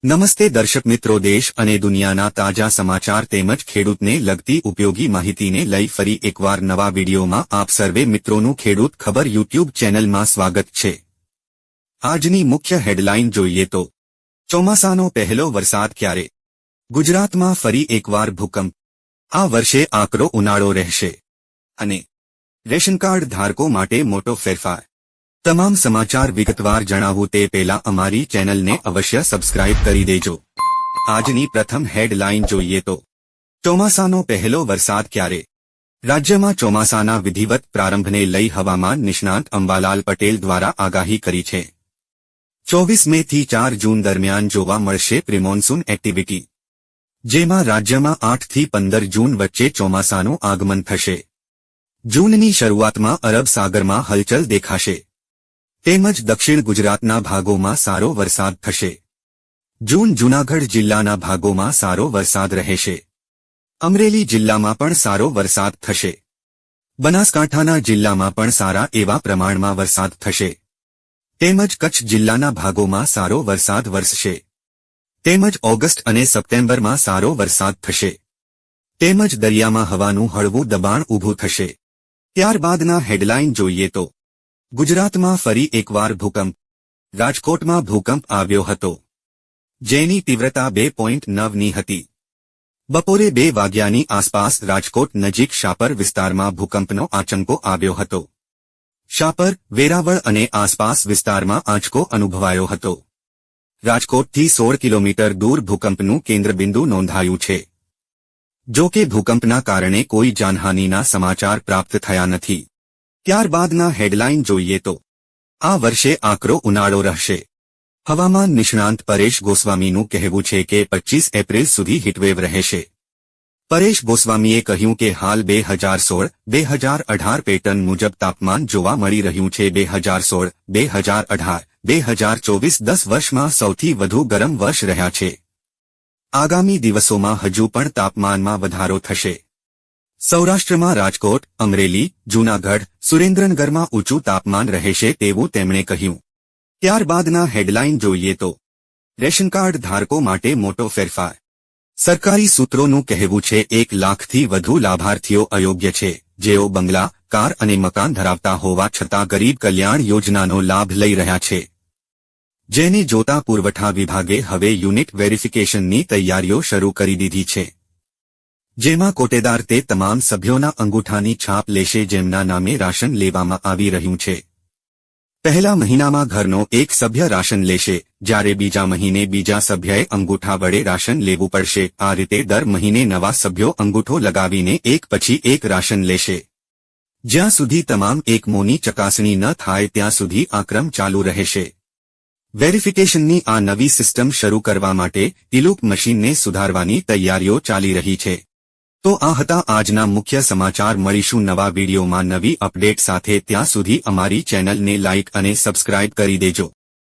નમસ્તે દર્શક મિત્રો, દેશ અને દુનિયાના તાજા સમાચાર તેમજ ખેડૂતને લગતી ઉપયોગી માહિતીને લઈ ફરી એકવાર નવા વિડીયોમાં આપ સર્વે મિત્રોનું ખેડૂત ખબર યુટ્યુબ ચેનલમાં સ્વાગત છે। આજની મુખ્ય હેડલાઇન જોઈએ તો ચોમાસાનો પહેલો વરસાદ ક્યારે? ગુજરાતમાં ફરી એકવાર ભૂકંપ। આ વર્ષે આકરો ઉનાળો રહેશે અને રેશન કાર્ડ ધારકો માટે મોટો ફેરફાર। તમામ સમાચાર વિગતવાર જણાવું તે પહેલા અમારી ચેનલને અવશ્ય સબસ્ક્રાઇબ કરી દેજો। આજની પ્રથમ હેડલાઇન જોઈએ તો ચોમાસાનો પહેલો વરસાદ ક્યારે? રાજ્યમાં ચોમાસાના વિધિવત પ્રારંભને લઈ હવામાન નિષ્ણાત અંબાલાલ પટેલ દ્વારા આગાહી કરી છે। 24 મે થી 4 જૂન દરમિયાન જોવા મળશે પ્રિમોન્સૂન એક્ટિવિટી, જેમાં રાજ્યમાં 8 થી 15 જૂન વચ્ચે ચોમાસાનું આગમન થશે। જૂનની શરૂઆતમાં અરબ સાગરમાં હલચલ દેખાશે તેમજ દક્ષિણ ગુજરાતના ભાગોમાં સારો વરસાદ થશે। જૂન જૂનાગઢ જિલ્લાના ભાગોમાં સારો વરસાદ રહેશે। અમરેલી જિલ્લામાં પણ સારો વરસાદ થશે। બનાસકાંઠાના જિલ્લામાં પણ સારા એવા પ્રમાણમાં વરસાદ થશે તેમજ કચ્છ જિલ્લાના ભાગોમાં સારો વરસાદ વરસશે તેમજ ઓગસ્ટ અને સપ્ટેમ્બરમાં સારો વરસાદ થશે તેમજ દરિયામાં હવાનું હળવું દબાણ ઊભું થશે। ત્યારબાદના હેડલાઇન જોઈએ તો ગુજરાતમાં ફરી એકવાર ભૂકંપ। રાજકોટમાં ભૂકંપ આવ્યો હતો, જેની તીવ્રતા 2.9ની હતી। બપોરે 2 વાગ્યાની આસપાસ રાજકોટ નજીક શાપર વિસ્તારમાં ભૂકંપનો આંચકો આવ્યો હતો। શાપર, વેરાવળ અને આસપાસ વિસ્તારમાં આંચકો અનુભવાયો હતો। રાજકોટથી 16 કિલોમીટર દૂર ભૂકંપનું કેન્દ્રબિંદુ નોંધાયું છે। જો કે ભૂકંપના કારણે કોઈ જાનહાનિના સમાચાર પ્રાપ્ત થયા નથી। ત્યારબાદના હેડલાઇન જોઈએ તો આ વર્ષે આકરો ઉનાળો રહેશે। હવામાન નિષ્ણાંત પરેશ ગોસ્વામીનું કહેવું છે કે 25 એપ્રિલ સુધી હીટવેવ રહેશે। પરેશ ગોસ્વામીએ કહ્યું કે હાલ 2016-2018 પેટર્ન મુજબ તાપમાન જોવા મળી રહ્યું છે। 2016, 2018, 2024 10 વર્ષમાં સૌથી વધુ ગરમ વર્ષ રહ્યા છે। આગામી દિવસોમાં હજુ પણ તાપમાનમાં વધારો થશે। સૌરાષ્ટ્રમાં રાજકોટ, અમરેલી, જૂનાગઢ, સુરેન્દ્રનગરમાં ઊંચું તાપમાન રહેશે તેવું તેમણે કહ્યું। ત્યારબાદના હેડલાઇન જોઈએ તો રેશન કાર્ડ ધારકો માટે મોટો ફેરફાર। સરકારી સૂત્રોનું કહેવું છે 1 લાખથી વધુ લાભાર્થીઓ અયોગ્ય છે, જેઓ બંગલા, કાર અને મકાન ધરાવતા હોવા છતાં ગરીબ કલ્યાણ યોજનાનો લાભ લઈ રહ્યા છે, જેને જોતા પુરવઠા વિભાગે હવે યુનિટ વેરિફિકેશનની તૈયારીઓ શરૂ કરી દીધી છે, જેમાં કોટેદાર તે તમામ સભ્યોના અંગૂઠાની છાપ લેશે જેમના નામે રાશન લેવામાં આવી રહ્યું છે। પહેલા મહિનામાં ઘરનો એક સભ્ય રાશન લેશે, જ્યારે બીજા મહિને બીજા સભ્યએ અંગૂઠા વડે રાશન લેવું પડશે। આ રીતે દર મહિને નવા સભ્યો અંગૂઠો લગાવીને એક પછી એક રાશન લેશે। જ્યાં સુધી તમામ એકમોની ચકાસણી ન થાય ત્યાં સુધી આ ક્રમ ચાલુ રહેશે। વેરિફિકેશનની આ નવી સિસ્ટમ શરૂ કરવા માટે ઇલુક મશીનને સુધારવાની તૈયારીઓ ચાલી રહી છે। તો આ હતા આજના મુખ્ય સમાચાર। મળીશું નવા વિડીયોમાં નવી અપડેટ સાથે। ત્યાં સુધી અમારી ચેનલને લાઇક અને સબસ્ક્રાઇબ કરી દેજો।